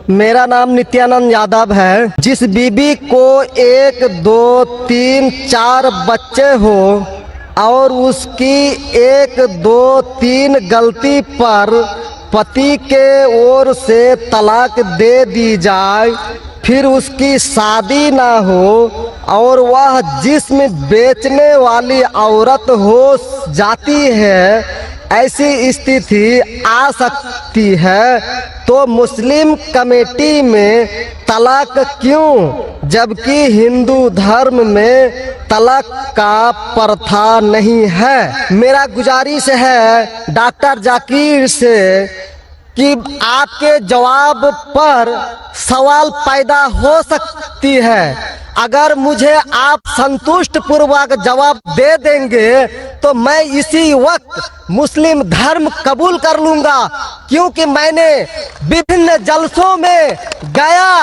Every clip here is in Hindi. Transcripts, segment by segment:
मेरा नाम नित्यानंद यादव है। जिस बीबी को 1, 2, 3, 4 बच्चे हो और उसकी 1, 2, 3 गलती पर पति के ओर से तलाक दे दी जाए, फिर उसकी शादी ना हो और वह जिस्म बेचने वाली औरत हो जाती है, ऐसी स्थिति आ सकती है, तो मुस्लिम कमेटी में तलाक क्यों, जबकि हिंदू धर्म में तलाक का प्रथा नहीं है। मेरा गुजारिश है डॉक्टर जाकिर से कि आपके जवाब पर सवाल पैदा हो सकती है। अगर मुझे आप संतुष्ट पूर्वक जवाब दे देंगे तो मैं इसी वक्त मुस्लिम धर्म कबूल कर लूंगा, क्योंकि मैंने विभिन्न जलसों में गया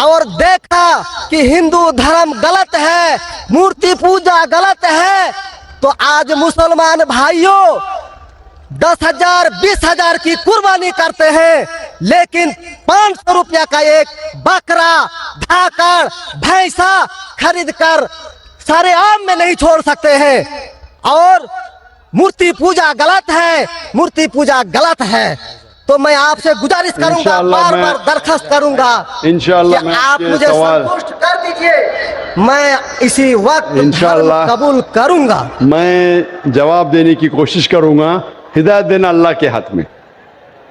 और देखा कि हिंदू धर्म गलत है, मूर्ति पूजा गलत है। तो आज मुसलमान भाइयों 10,000 20,000 की कुर्बानी करते हैं, लेकिन 500 रुपया का एक बकरा, धाकड़, भैंसा खरीद कर सारे आम में नहीं छोड़ सकते हैं। और मूर्ति पूजा गलत है, मूर्ति पूजा गलत है। तो मैं आपसे गुजारिश करूंगा, बार बार दरखास्त करूंगा इंशाअल्लाह कि आप मुझे संतुष्ट कर दीजिए, मैं इसी वक्त इंशाअल्लाह कबूल करूंगा। मैं जवाब देने की कोशिश करूंगा। हिदायत देना अल्लाह के हाथ में,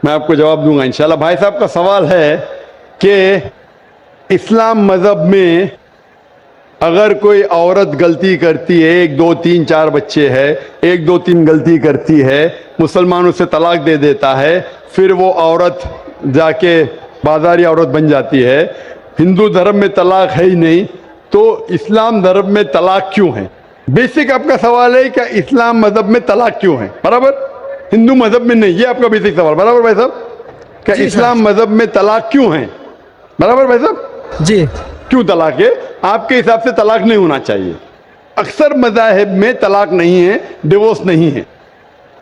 मैं आपको जवाब दूंगा इंशाल्लाह। भाई साहब का सवाल है कि इस्लाम मज़हब में अगर कोई औरत गलती करती है, 1, 2, 3, 4 बच्चे हैं, 1, 2, 3 गलती करती है, मुसलमान उसे तलाक दे देता है, फिर वो औरत जाके बाजारी औरत बन जाती है। हिंदू धर्म में तलाक है ही नहीं, तो इस्लाम धर्म में तलाक क्यों है? बेसिक आपका सवाल है कि इस्लाम मज़हब में तलाक क्यों है, बराबर? हिंदू मज़हब में नहीं, ये आपका बेसिक सवाल, बराबर भाई साहब? क्या इस्लाम मज़हब में तलाक क्यों है, बराबर भाई साहब? जी। क्यों तलाक है? आपके हिसाब से तलाक नहीं होना चाहिए। अक्सर मज़ाहिब में तलाक नहीं है, डिवोर्स नहीं है।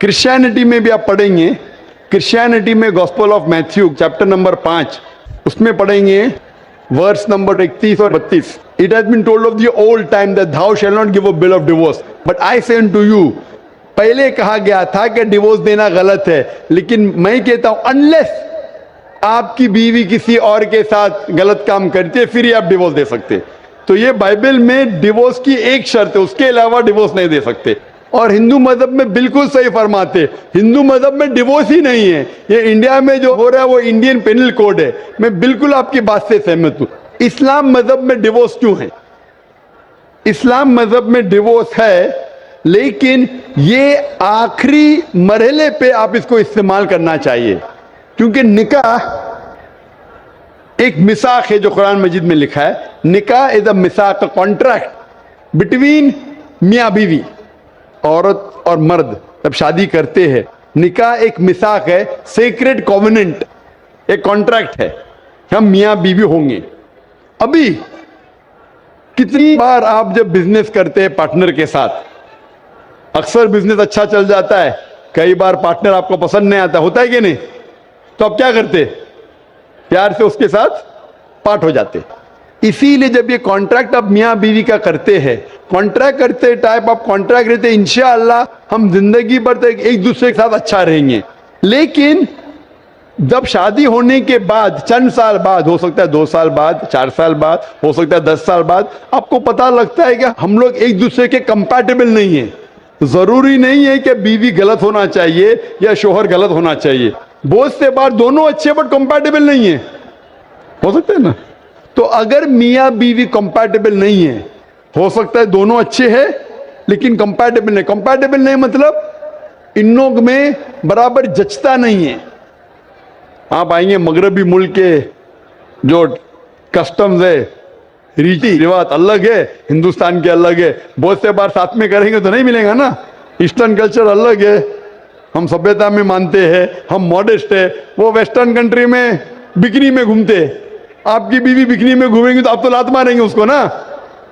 क्रिश्चियनिटी में भी आप पढ़ेंगे, क्रिश्चियनिटी में gospel of Matthew chapter number 5 उसमें पढ़ेंगे वर्स नंबर 31 और 32। It has been told of the old time that thou shall not give a bill of divorce, but I say unto you। पहले कहा गया था कि डिवोर्स देना गलत है, लेकिन मैं कहता हूं अनलेस आपकी बीवी किसी और के साथ गलत काम करती है, फिर ही आप डिवोर्स दे सकते। तो ये बाइबल में डिवोर्स की एक शर्त है, उसके अलावा डिवोर्स नहीं दे सकते। और हिंदू मजहब में बिल्कुल सही फरमाते, हिंदू मजहब में डिवोर्स ही नहीं है। ये इंडिया में जो हो रहा है वो इंडियन पेनल कोड है। मैं बिल्कुल आपकी बात से सहमत हूं। इस्लाम मजहब में डिवोर्स क्यों है? इस्लाम मजहब में डिवोर्स है, लेकिन ये आखिरी मरहले पे आप इसको इस्तेमाल करना चाहिए, क्योंकि निकाह एक मिसाक है जो कुरान मजीद में लिखा है। निकाह इज अ मिसाक, अ कॉन्ट्रैक्ट बिटवीन मियाँ बीवी, औरत और मर्द जब शादी करते हैं। निकाह एक मिसाक है, सेक्रेड कॉवेनेंट, एक कॉन्ट्रैक्ट है, हम मियाँ बीवी होंगे। अभी कितनी बार आप जब बिजनेस करते हैं पार्टनर के साथ, अक्सर बिजनेस अच्छा चल जाता है, कई बार पार्टनर आपको पसंद नहीं आता, होता है कि नहीं? तो आप क्या करते? प्यार से उसके साथ पार्ट हो जाते। इसीलिए जब ये कॉन्ट्रैक्ट आप मियाँ बीवी का करते हैं, कॉन्ट्रैक्ट करते टाइप आप कॉन्ट्रैक्ट रहते, इंशाअल्लाह हम जिंदगी भर तक एक दूसरे के साथ अच्छा रहेंगे। लेकिन जब शादी होने के बाद चंद साल बाद, हो सकता है 2 साल बाद, 4 साल बाद, हो सकता है 10 साल बाद, आपको पता लगता है कि हम लोग एक दूसरे के कंपैटिबल नहीं है। जरूरी नहीं है कि बीवी गलत होना चाहिए या शोहर गलत होना चाहिए, बहुत से बार दोनों अच्छे बट कंपैटिबल नहीं है, हो सकता है ना? तो अगर मियाँ बीवी कंपैटिबल नहीं है, हो सकता है दोनों अच्छे हैं लेकिन कंपैटिबल नहीं। कंपैटिबल नहीं मतलब इन लोग में बराबर जचता नहीं है। आप आएंगे मगरबी मुल्क के जो कस्टम्स है, रीति रिवाज अलग है, हिंदुस्तान के अलग है। बहुत से बार साथ में करेंगे तो नहीं मिलेगा ना। ईस्टर्न कल्चर अलग है, हम सभ्यता में मानते हैं, हम मॉडेस्ट है। वो वेस्टर्न कंट्री में बिकनी में घूमते हैं, आपकी बीवी बिकनी में घूमेंगी तो आप तो लात मारेंगे उसको ना।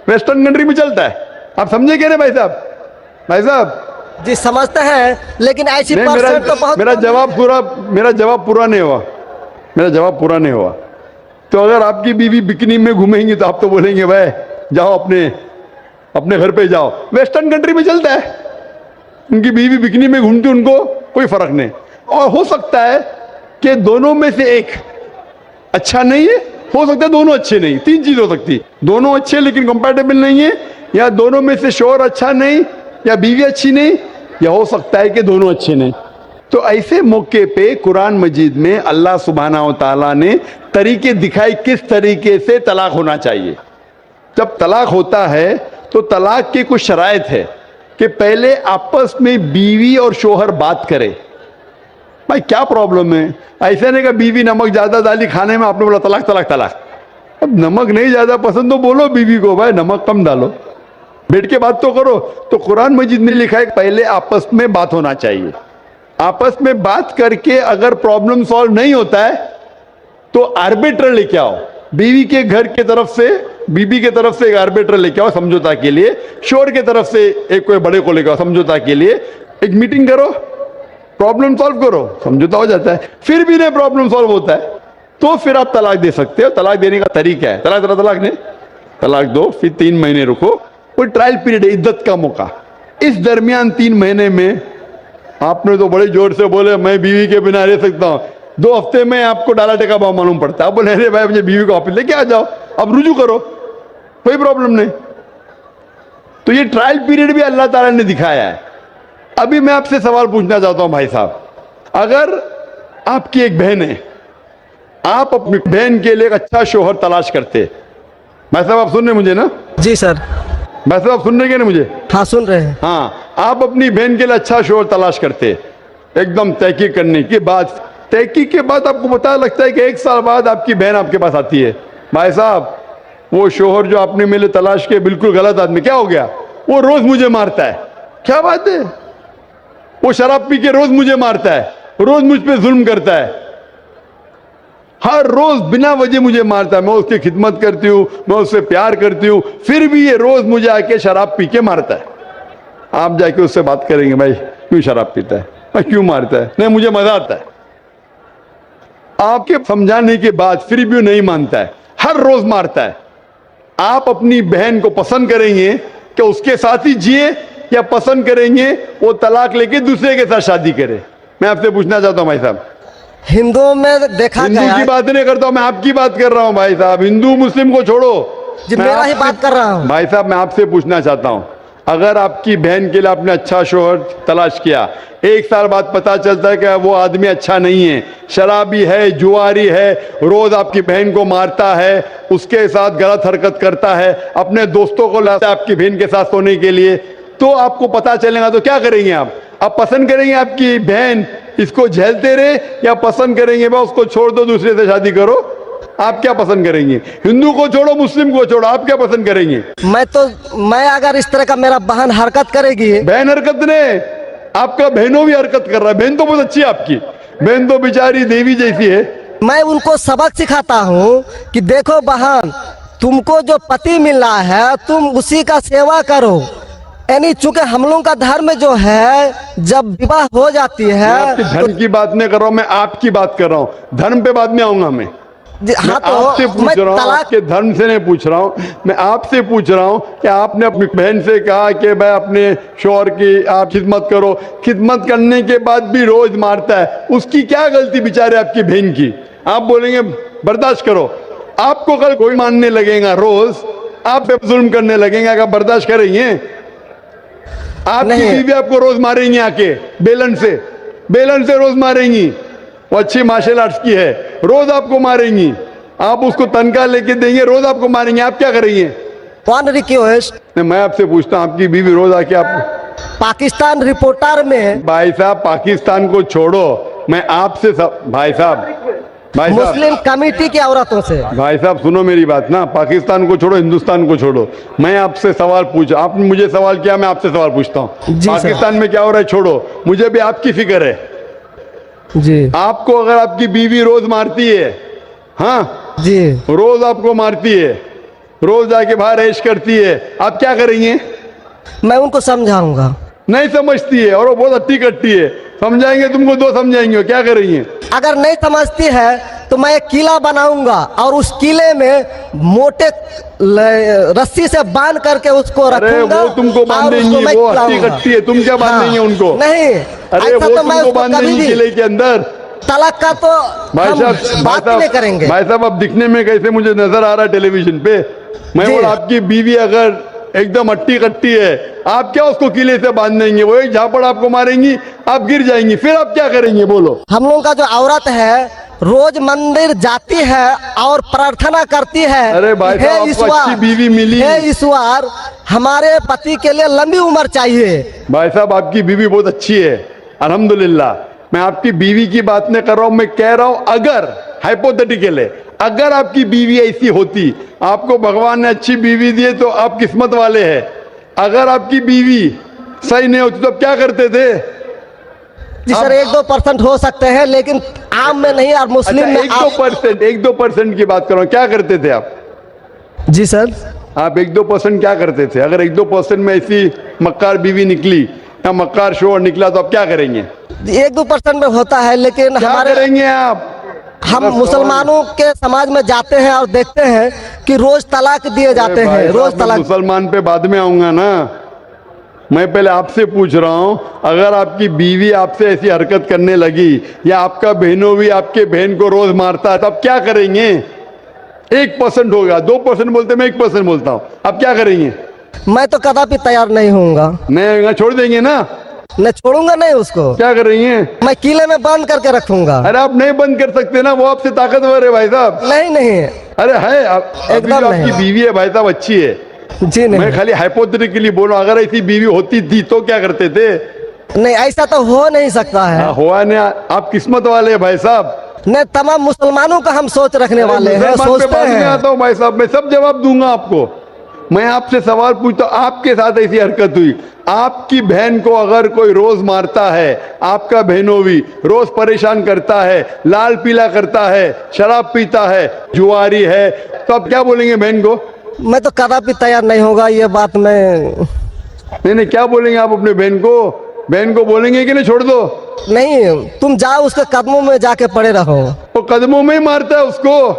वेस्टर्न कंट्री में चलता है, आप समझे क्या? भाई साहब, भाई साहब जी समझते हैं, लेकिन ऐसी परसेंट तो बहुत। मेरा जवाब पूरा नहीं हुआ, मेरा जवाब पूरा नहीं हुआ। तो अगर आपकी बीवी बिकनी में घूमेंगी तो आप तो बोलेंगे भाई जाओ अपने अपने घर पे जाओ। वेस्टर्न कंट्री में चलता है, उनकी बीवी बिकनी में घूमती, उनको कोई फर्क नहीं। और हो सकता है कि दोनों में से एक अच्छा नहीं है, हो सकता है दोनों अच्छे नहीं, तीन चीज हो सकती, दोनों अच्छे लेकिन कंपैटिबल नहीं है, या दोनों में से शोहर अच्छा नहीं, या बीवी अच्छी नहीं, या हो सकता है कि दोनों अच्छे नहीं। तो ऐसे मौके पे कुरान मजीद में अल्लाह सुब्हानहू व तआला ने तरीके दिखाए किस तरीके से तलाक होना चाहिए। जब तलाक होता है तो तलाक के कुछ शराइत है कि पहले आपस में बीवी और शोहर बात करे, भाई क्या प्रॉब्लम है। ऐसे नहीं कि बीवी नमक ज्यादा डाली खाने में, आपने बोला तलाक तलाक तलाक। अब नमक नहीं ज्यादा पसंद तो बोलो बीवी को भाई नमक कम डालो, बैठ के बात तो करो। तो कुरान मजीद में लिखा है पहले आपस में बात होना चाहिए। आपस में बात करके अगर प्रॉब्लम सॉल्व नहीं होता है तो आर्बिट्र लेके आओ, बीवी के घर के तरफ से, बीबी के तरफ से एक आर्बिट्र लेके आओ समझौता के लिए, शोहर के तरफ से एक कोई बड़े को लेके आओ समझौता के लिए, एक मीटिंग करो, प्रॉब्लम सॉल्व करो, समझौता हो जाता है। फिर भी नहीं प्रॉब्लम सॉल्व होता है तो फिर आप तलाक दे सकते हो। तलाक देने का तरीका है, तलाक नहीं, तलाक दो, फिर 3 महीने रुको, कोई ट्रायल पीरियड है, इद्दत का मौका। इस दरमियान 3 महीने में आपने तो बड़े जोर से बोले मैं बीवी के बिना रह सकता हूं, 2 हफ्ते में आपको डाला टेका भाव मालूम पड़ता है, आप बोले अरे भाई मुझे बीवी को वापस लेके आ जाओ, अब रुजू करो, कोई प्रॉब्लम नहीं। तो ये ट्रायल पीरियड भी अल्लाह ताला ने दिखाया है। अभी मैं आपसे सवाल पूछना चाहता हूं भाई साहब, अगर आपकी एक बहन है, आप अपनी बहन के लिए एक अच्छा शोहर तलाश करते, भाई साहब आप सुन रहे मुझे ना? जी सर। भाई साहब आप सुन रहे क्या ना मुझे? हाँ सुन रहे हैं। हाँ, आप अपनी बहन के लिए अच्छा शोहर तलाश करते, एकदम तहकीक करने के बाद, तहकीक के बाद आपको पता लगता है कि 1 साल बाद आपकी बहन आपके पास आती है, भाई साहब वो शोहर जो आपने मेरे तलाश के बिल्कुल गलत आदमी, क्या हो गया, वो रोज मुझे मारता है। क्या बात है, वो शराब पी के रोज मुझे मारता है, रोज मुझ पे जुल्म करता है, हर रोज बिना वजह मुझे मारता है। मैं उसकी खिदमत करती हूँ, मैं उससे प्यार करती हूँ, फिर भी ये रोज मुझे आके शराब पी के मारता है। आप जाके उससे बात करेंगे भाई क्यों शराब पीता है, क्यों मारता है? नहीं मुझे मजा आता है। आपके समझाने के बाद फिर भी नहीं मानता है, हर रोज मारता है। आप अपनी बहन को पसंद करेंगे कि उसके साथ ही जिए, या पसंद करेंगे वो तलाक लेके दूसरे के साथ शादी करे? मैं आपसे पूछना चाहता हूं भाई साहब। हिंदुओं में देखा हिंदू गया, की बात नहीं करता हूं मैं, आपकी बात कर रहा हूं भाई साहब। हिंदू मुस्लिम को छोड़ो, जी मैं मेरा ही आपसे- बात कर रहा हूँ। भाई साहब मैं आपसे पूछना चाहता हूं, अगर आपकी बहन के लिए आपने अच्छा शोहर तलाश किया, 1 साल बाद पता चलता है कि वो आदमी अच्छा नहीं है, शराबी है, जुआरी है, रोज आपकी बहन को मारता है, उसके साथ गलत हरकत करता है, अपने दोस्तों को लाता है आपकी बहन के साथ सोने के लिए, तो आपको पता चलेगा तो क्या करेंगे आप पसंद करेंगे आपकी बहन इसको झेलते रहे, या पसंद करेंगे भाई उसको छोड़ दो दूसरे से शादी करो? आप क्या पसंद करेंगे? हिंदू को छोड़ो, मुस्लिम को छोड़ो, आप क्या पसंद करेंगे? मैं अगर इस तरह का मेरा बहन हरकत करेगी, बहन हरकत ने, आपका बहनों भी हरकत कर रहा है, बहन तो बहुत अच्छी है आपकी, बहन तो बेचारी देवी जैसी है। मैं उनको सबक सिखाता हूँ कि देखो बहन, तुमको जो पति मिल रहा है तुम उसी का सेवा करो। यानी चूंकि हम लोगों का धर्म जो है, जब विवाह हो जाती मैं है आपके धर्म की बात नहीं कर रहा हूं, मैं आपकी बात कर रहा हूं, धर्म पे बाद में आऊंगा मैं। हाँ मैं आपसे तो पूछ मैं रहा हूँ, तलाक, आपके धर्म से नहीं पूछ रहा हूँ, मैं आपसे पूछ रहा हूँ कि आपने अपनी बहन से कहा कि भाई अपने शौहर की आप खिदमत करो, खिदमत करने के बाद भी रोज मारता है, उसकी क्या गलती बेचारे आपकी बहन की? आप बोलेंगे बर्दाश्त करो, आपको कल कोई मानने लगेगा, रोज आप पे जुल्म करने लगेंगे, अगर बर्दाश्त करेंगे? आपकी बीवी आपको रोज मारेंगी आके बेलन से रोज मारेंगी, वो अच्छी मार्शल आर्ट्स की है, रोज आपको मारेंगी, आप उसको तनख्वाह लेके देंगे, रोज आपको मारेंगे, आप क्या करेंगे? वन रिक्वेस्ट, मैं आपसे पूछता हूं, आपकी बीवी रोज आके आप, पाकिस्तान रिपोर्टर में, भाई साहब पाकिस्तान को छोड़ो, मैं आपसे भाई साहब मुस्लिम कमेटी की औरतों से, भाई साहब सुनो मेरी बात ना, पाकिस्तान को छोड़ो, हिंदुस्तान को छोड़ो, मैं आपसे सवाल पूछा, आपने मुझे सवाल किया, मैं आपसे सवाल पूछता हूँ, पाकिस्तान में क्या हो रहा है छोड़ो, मुझे भी आपकी फिक्र है जी। आपको अगर आपकी बीवी रोज मारती है, हाँ जी, रोज आपको मारती है, रोज जाके बाहर ऐश करती है, आप क्या करेंगे? मैं उनको समझाऊंगा। नहीं समझती है और वो बहुत अट्टी करती है, समझाएंगे तुमको, दो समझाएंगे, क्या कर रही हैं? अगर नहीं समझती है तो मैं एक किला बनाऊंगा और उस किले में मोटे रस्सी से बांध करके उसको अरे रखूंगा। वो तुमको और बांध उसको देंगी, मैं वो हट्टी खिलाऊंगा। कट्टी है, तुम क्या बांध देंगे उनको? नहीं, अरे ऐसा वो तो मैं तुमको उसको बांध कभी देंगी भी किले के अंदर। तलाक का तो भाई हम साहब, बात ही नहीं करेंगे। भाई साहब, अब दिखने में कैसे मुझे नजर आ रहा है टेलीविजन पे? मैं जी। बोला आपकी बीवी अगर एकदम हट्टी कट्टी है, आप क्या उसको किले से बांध देंगे? वो एक झापड़ आपको मारेंगी, आप गिर जाएंगी, फिर आप क्या करेंगे बोलो? हम लोगों का जो औरत है रोज मंदिर जाती है और प्रार्थना करती है। अरे भाई हे साहब, आपको ईश्वर, अच्छी बीवी मिली। हे ईश्वर, हमारे पति के लिए लंबी उम्र चाहिए। भाई साहब, आपकी बीवी बहुत अच्छी है, अल्हम्दुलिल्लाह। मैं आपकी बीवी की बात नहीं कर रहा हूं, मैं कह रहा हूं अगर हाइपोथेटिकल है, अगर आपकी बीवी ऐसी होती, आपको भगवान ने अच्छी बीवी दी है तो आप किस्मत वाले हैं। अगर आपकी बीवी सही नहीं होती तो आप क्या करते थे? जी सर, 1-2% हो सकते हैं, लेकिन आम में नहीं। और मुस्लिम में 1-2% की बात कर रहा हूं, क्या करते थे आप? जी सर, आप 1-2% क्या करते थे? अगर 1-2% में ऐसी मक्कार बीवी निकली या मक्कार शोहर निकला तो आप क्या करेंगे? 1-2% में होता है, लेकिन क्या हमारे करेंगे आप? हम मुसलमानों के समाज में जाते हैं और देखते हैं कि रोज तलाक दिए जाते अरे भाई हैं, रोज साहब, मैं तलाक। मुसलमान पे बाद में आऊंगा ना। मैं पहले आपसे पूछ रहा हूं, अगर आपकी बीवी आपसे ऐसी हरकत करने लगी या आपका बहनों भी आपके बहन को रोज मारता है, तो आप क्या करेंगे? 1% होगा, 2% बोलते, मैं 1% बोलता हूं, आप क्या करेंगे? मैं तो कदापि तैयार नहीं होऊंगा। नहीं, छोड़ देंगे ना? मैं छोड़ूंगा नहीं उसको, क्या कर रही हैं? मैं किले में बंद करके रखूंगा। अरे आप नहीं बंद कर सकते ना, वो आपसे ताकतवर है भाई साहब। नहीं नहीं, अरे है अभी एकदम जो आपकी नहीं। बीवी है भाई साहब, अच्छी है। जी नहीं, मैं खाली हाइपोथेटिकली बोल रहा हूं, अगर ऐसी बीवी होती थी तो क्या करते थे? नहीं ऐसा तो हो नहीं सकता है। हुआ नहीं, आप किस्मत वाले हैं भाई साहब। नहीं, तमाम मुसलमानों का हम सोच रखने वाले हैं, मुसलमान पे सोचते बाद में हैं। आता हूं भाई साहब, मैं सब जवाब दूंगा आपको। मैं आपसे सवाल पूछता हूं, आपके साथ ऐसी हरकत हुई, आपकी बहन को अगर कोई रोज मारता है, आपका बहनों भी रोज परेशान करता है, लाल पीला करता है, शराब पीता है, जुआरी है, तो आप क्या बोलेंगे बहन को? मैं तो कदापि तैयार नहीं होगा, ये बात मैं नहीं, क्या बोलेंगे आप अपने बहन को? बहन को बोलेंगे कि नहीं छोड़ दो? नहीं। तुम जाओ उसके कदमों में जाके पड़े रहो, वो कदमों में ही मारता है उसको।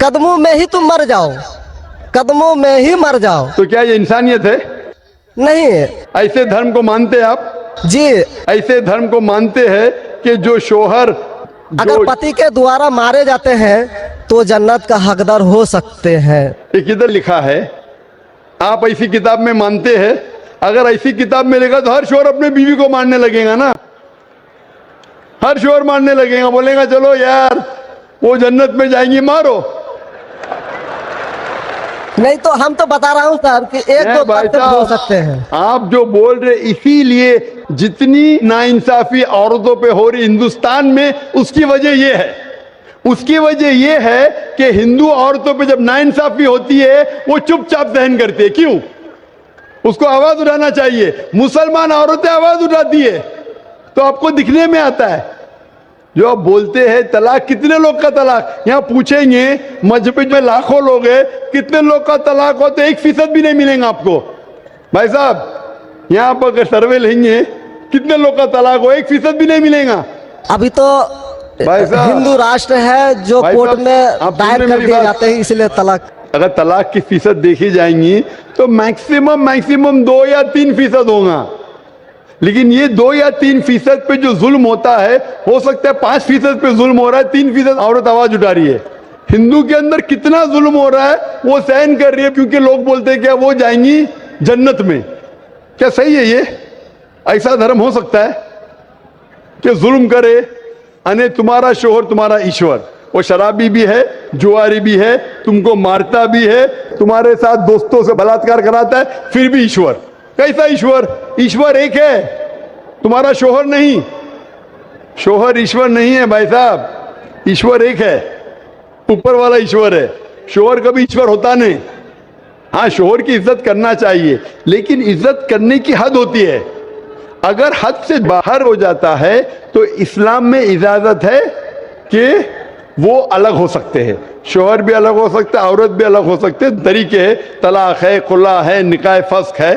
कदमों में ही तुम मर जाओ, कदमों में ही मर जाओ। तो क्या ये इंसानियत है? नहीं ऐसे धर्म को मानते हैं आप? जी, ऐसे धर्म को मानते हैं कि जो शोहर अगर पति के द्वारा मारे जाते हैं तो जन्नत का हकदार हो सकते हैं। ये किधर लिखा है? आप ऐसी किताब में मानते हैं? अगर ऐसी किताब में लिखा तो हर शोहर अपने बीवी को मारने लगेगा ना, हर शोहर मारने लगेगा, बोलेगा चलो यार वो जन्नत में जाएंगी, मारो। नहीं तो हम तो बता रहा हूँ सर कि 1-2% हो सकते हैं। आप जो बोल रहे, इसीलिए जितनी नाइंसाफी औरतों पे हो रही हिंदुस्तान में, उसकी वजह यह है, उसकी वजह यह है कि हिंदू औरतों पे जब नाइंसाफी होती है वो चुपचाप सहन करती है। क्यों? उसको आवाज उठाना चाहिए। मुसलमान औरतें आवाज उठाती है तो आपको दिखने में आता है। जो आप बोलते हैं तलाक, कितने लोग का तलाक? यहाँ पूछेंगे मजबूत में लाखों लोग हैं, कितने लोग का तलाक हो तो 1% भी नहीं मिलेगा आपको। भाई साहब, यहाँ पर सर्वे लेंगे, कितने लोग का तलाक हो, 1% भी नहीं मिलेगा। अभी तो भाई साहब, हिंदू राष्ट्र है जो भाई कोर्ट साहब, में आप दायर सुन रहे कर मेरी दिए बात? जाते हैं, इसलिए तलाक। अगर तलाक की फीसद देखी जाएंगी तो मैक्सिमम 2 या 3% होगा, लेकिन ये 2 या 3% पे जो जुल्म होता है, हो सकता है 5% पे जुल्म हो रहा है, 3% औरत आवाज उठा रही है। हिंदू के अंदर कितना जुल्म हो रहा है वो सहन कर रही है, क्योंकि लोग बोलते हैं क्या वो जाएंगी जन्नत में। क्या सही है ये? ऐसा धर्म हो सकता है कि जुल्म करे? अने तुम्हारा शोहर तुम्हारा ईश्वर, वो शराबी भी है, जुआरी भी है, तुमको मारता भी है, तुम्हारे साथ दोस्तों से बलात्कार कराता है, फिर भी ईश्वर। कैसा ईश्वर? ईश्वर एक है, तुम्हारा शोहर नहीं। शोहर ईश्वर नहीं है भाई साहब, ईश्वर एक है, ऊपर वाला ईश्वर है। शोहर कभी ईश्वर होता नहीं। हाँ, शोहर की इज्जत करना चाहिए, लेकिन इज्जत करने की हद होती है। अगर हद से बाहर हो जाता है तो इस्लाम में इजाजत है कि वो अलग हो सकते हैं। शोहर भी अलग हो सकता है, औरत भी अलग हो सकते हैं, तरीके है, तलाक है, खुला है, निकाह फस्क है,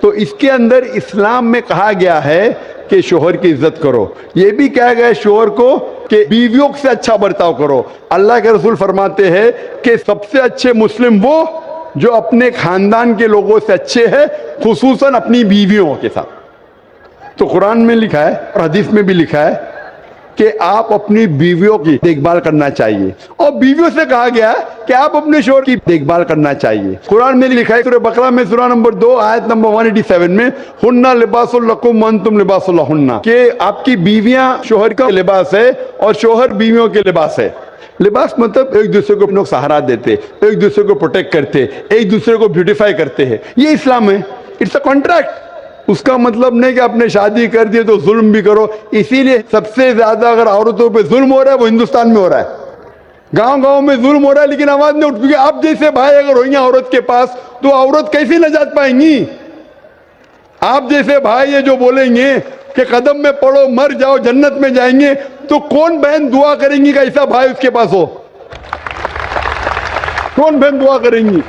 तो इसके अंदर इस्लाम में कहा गया है कि शोहर की इज्जत करो। ये भी कहा गया है शोहर को कि बीवियों से अच्छा बर्ताव करो। अल्लाह के रसूल फरमाते हैं कि सबसे अच्छे मुस्लिम वो जो अपने खानदान के लोगों से अच्छे हैं, खुसूसन अपनी बीवियों के साथ। तो कुरान में लिखा है और हदीस में भी लिखा है कि आप अपनी बीवियों की देखभाल करना चाहिए, और बीवियों से कहा गया है कि आप अपने शोहर की देखभाल करना चाहिए। कुरान में लिखा है सूरह बकरा में सूरह नंबर 2 आयत नंबर 187 में, हुन्ना लिबासुल लकुम व अंतुम लिबासुल लहुन्ना, कि आपकी बीवियां शोहर का लिबास है और शोहर बीवियों के लिबास है। लिबास मतलब एक दूसरे को लोग सहारा देते, एक दूसरे को प्रोटेक्ट करते, एक दूसरे को ब्यूटीफाई करते हैं, ये इस्लाम है। It's a contract. उसका मतलब नहीं कि आपने शादी कर दी तो जुल्म भी करो। इसीलिए सबसे ज्यादा अगर औरतों पे जुल्म हो रहा है वो हिंदुस्तान में हो रहा है। गांव गांव में जुल्म हो रहा है लेकिन आवाज नहीं उठ, क्योंकि आप जैसे भाई अगर होंगे औरत के पास तो औरत कैसे नजात पाएंगी। आप जैसे भाई ये जो बोलेंगे कि कदम में पड़ो मर जाओ जन्नत में जाएंगे, तो कौन बहन दुआ करेंगी कि ऐसा भाई उसके पास हो? कौन बहन दुआ करेंगी?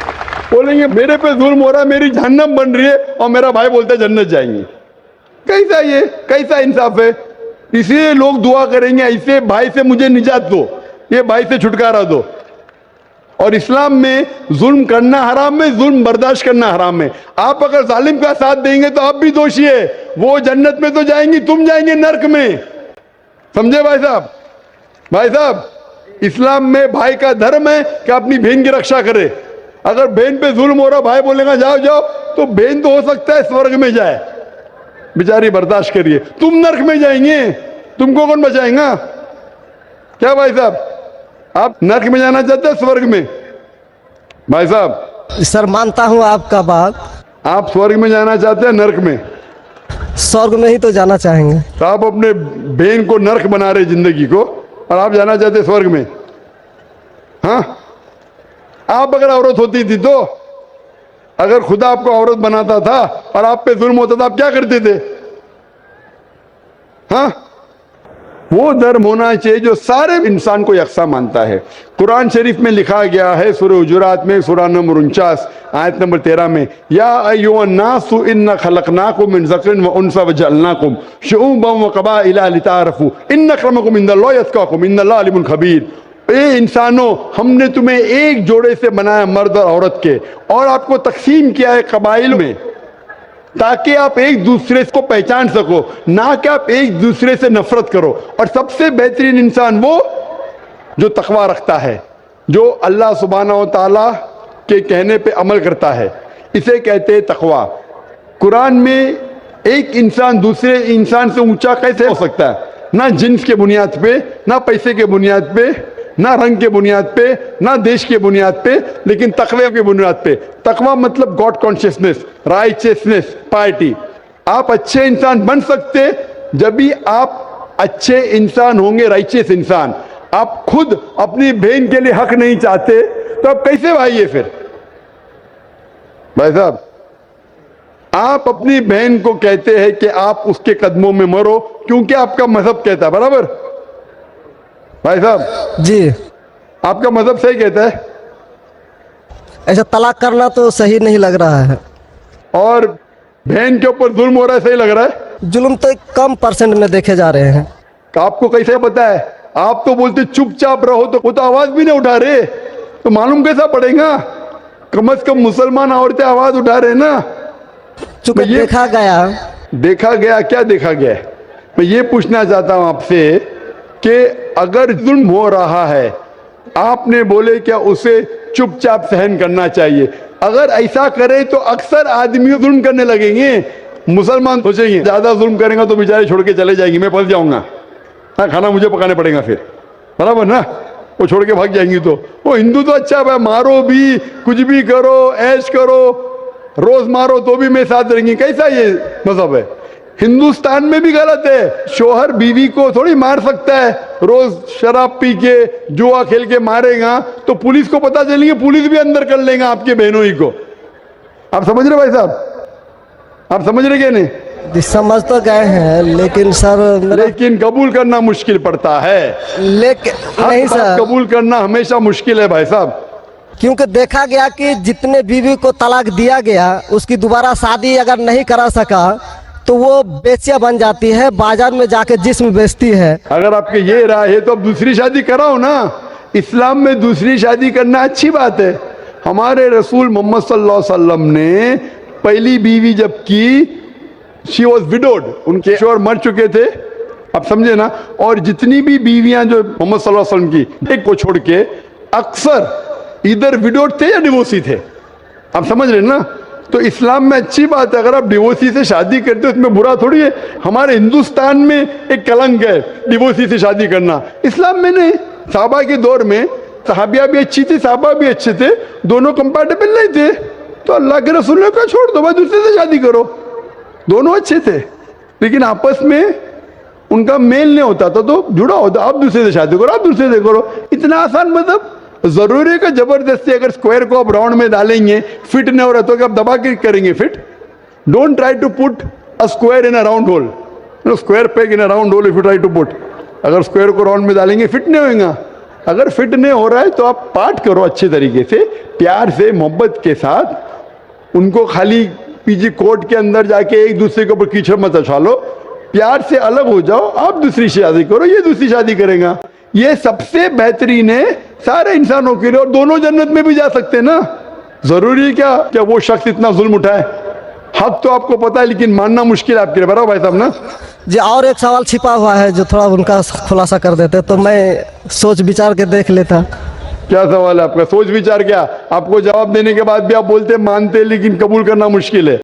बोलेंगे मेरे पे जुल्म हो रहा है, मेरी जहन्नम बन रही है, और मेरा भाई बोलता है जन्नत जाएंगे। कैसा ये, कैसा इंसाफ है? इसलिए लोग दुआ करेंगे ऐसे भाई से मुझे निजात दो, ये भाई से छुटकारा दो। और इस्लाम में जुल्म करना हराम है, जुल्म बर्दाश्त करना हराम है। आप अगर जालिम का साथ देंगे तो आप भी दोषी है। वो जन्नत में तो जाएंगी, तुम जाएंगे नरक में। समझे भाई साहब? भाई साहब, इस्लाम में भाई का धर्म है कि अपनी बहन की रक्षा करे। अगर बहन पे जुल्म हो रहा, भाई बोलेगा जाओ जाओ, तो बहन तो हो सकता है स्वर्ग में जाए, बेचारी बर्दाश्त करिए। तुम नरक में जाएंगे, तुमको कौन बचाएगा? क्या भाई साहब, आप नरक में जाना चाहते हैं स्वर्ग में? भाई साहब सर मानता हूँ आपका बात। आप स्वर्ग में जाना चाहते हैं नरक में? स्वर्ग में ही तो जाना चाहेंगे। तो आप अपने बहन को नरक बना रहे जिंदगी को, और आप जाना चाहते स्वर्ग में? हाँ, आप अगर औरत होती थी तो, अगर खुदा आपको औरत बनाता था और आप पे जुल्म होता था, आप क्या करते थे? हाँ, वो धर्म होना चाहिए जो सारे इंसान को यकसा मानता है। कुरान शरीफ में लिखा गया है सूरह हुजुरात में सूरह नंबर 49 आयत नंबर 13 में, या अय्युहन्नासु इन्ना खलकनाकुम मिन ज़करिन व उन्सा व जअलनाकुम शुऊबन व क़बाइला लिताअरफू इन्न अक्रमकुम इंदल्लाहि अत्क़ाकुम इन्नल्लाह अलीमुन खबीर। ए इंसानों, हमने तुम्हें एक जोड़े से बनाया मर्द और औरत के, और आपको तकसीम किया है कबाइल में, ताकि आप एक दूसरे को पहचान सको, ना कि आप एक दूसरे से नफरत करो। और सबसे बेहतरीन इंसान वो जो तकवा रखता है, जो अल्लाह सुब्हानहू व तआला के कहने पे अमल करता है, इसे कहते हैं तकवा। कुरान में एक इंसान दूसरे इंसान से ऊंचा कैसे हो सकता है? ना जिन्स के बुनियाद पे, ना पैसे के बुनियाद पे, ना रंग के बुनियाद पे, ना देश के बुनियाद पे, लेकिन तकवे के बुनियाद पे। तकवा मतलब गॉड कॉन्शियसनेस, राइचियसनेस, पाइटी। आप अच्छे इंसान बन सकते जब भी आप अच्छे इंसान होंगे, राइचियस इंसान। आप खुद अपनी बहन के लिए हक नहीं चाहते तो आप कैसे भाई है फिर? भाई साहब, आप अपनी बहन को कहते हैं कि आप उसके कदमों में मरो क्योंकि आपका मजहब कहता है, बराबर? भाई साहब जी, आपका मजहब सही कहता है। ऐसा तलाक करना तो सही नहीं लग रहा है। और बहन के ऊपर जुल्म हो रहा है, सही लग रहा है? जुल्म तो एक कम परसेंट में देखे जा रहे हैं। तो आपको कैसे पता है? आप तो बोलते चुपचाप रहो, तो वो तो आवाज भी नहीं उठा रहे, तो मालूम कैसा पड़ेगा? कम से कम मुसलमान औरतें आवाज उठा रहे ना। चूंकि देखा गया, क्या देखा गया? मैं ये पूछना चाहता हूं आपसे कि अगर जुल्म हो रहा है, आपने बोले क्या उसे चुपचाप सहन करना चाहिए? अगर ऐसा करे तो अक्सर आदमी जुल्म करने लगेंगे। मुसलमान सोचेंगे ज्यादा जुल्म करेंगे तो बेचारे छोड़ के चले जाएंगे, मैं फंस जाऊंगा, हाँ खाना मुझे पकाने पड़ेगा फिर, बराबर ना? वो छोड़ के भाग जाएंगी। तो वो हिंदू तो अच्छा है, मारो भी, कुछ भी करो, ऐश करो, रोज मारो तो भी मैं साथ रहेंगे। कैसा ये मजहब है? हिंदुस्तान में भी गलत है। शोहर बीवी को थोड़ी मार सकता है। रोज शराब पी के जुआ खेल के मारेगा तो पुलिस को पता चलेंगे, पुलिस भी अंदर कर लेगा आपके बहनों ही को। आप समझ रहे भाई साहब? आप समझ रहे क्या? नहीं समझ तो गए हैं, लेकिन सर लेकिन कबूल करना मुश्किल पड़ता है। लेकिन नहीं सर, कबूल करना हमेशा मुश्किल है भाई साहब। क्योंकि देखा गया कि जितने बीवी को तलाक दिया गया उसकी दोबारा शादी अगर नहीं करा सका तो वो बेचिया बन जाती है, बाजार में जाके जिस्म बेचती है। अगर आपके ये राय है तो अब दूसरी शादी कराओ ना। इस्लाम में दूसरी शादी करना अच्छी बात है। हमारे रसूल मोहम्मद सल्लल्लाहु अलैहि वसल्लम ने पहली बीवी जब की, शी वॉज विडोड, उनके शोहर मर चुके थे, आप समझे ना। और जितनी भी बीवियां जो मोहम्मद सल्लल्लाहु अलैहि वसल्लम की, एक को छोड़ के अक्सर इधर विडोड थे या डिवोर्सी थे, आप समझ रहे ना। तो इस्लाम में अच्छी बात है, अगर आप डिवोर्सी से शादी करते हो इसमें बुरा थोड़ी है। हमारे हिंदुस्तान में एक कलंक है डिवोर्सी से शादी करना, इस्लाम में नहीं। साहबा के दौर में सहाबिया भी अच्छी थी, साहबा भी अच्छे थे, दोनों कंपैटिबल नहीं थे, तो अल्लाह के रसूल ने कहा छोड़ दो भाई, दूसरे से शादी करो। दोनों अच्छे थे लेकिन आपस में उनका मेल नहीं होता था, तो जुड़ा होता, आप दूसरे से शादी करो, आप दूसरे से करो। इतना आसान मतलब जरूरी है कि जबरदस्ती अगर स्क्वायर को आप राउंड में डालेंगे, फिट नहीं हो रहा तो क्या आप दबा के करेंगे fit? Don't try to put a square in a round hole, square peg in a round hole if you try to put. अगर स्क्वायर को राउंड में डालेंगे फिट नहीं होगा। अगर फिट नहीं हो रहा है तो आप पार्ट करो अच्छे तरीके से, प्यार से, मोहब्बत के साथ। उनको खाली पीजी कोर्ट के अंदर जाके एक दूसरे के ऊपर कीचड़ मत उछालो, प्यार से अलग हो जाओ, आप दूसरी शादी करो, ये दूसरी शादी करेगा। ये सबसे बेहतरीन है सारे इंसानों के लिए, और दोनों जन्नत में भी जा सकते हैं ना। जरूरी है क्या वो शख्स इतना जुल्म उठाए? हक तो आपको पता है लेकिन मानना मुश्किल है आपके लिए, बराबर भाई साहब ना। जी और एक सवाल छिपा हुआ है जो थोड़ा उनका खुलासा कर देते तो मैं सोच विचार के देख लेता। क्या सवाल है आपका? सोच विचार क्या? आपको जवाब देने के बाद भी आप बोलते मानते लेकिन कबूल करना मुश्किल है।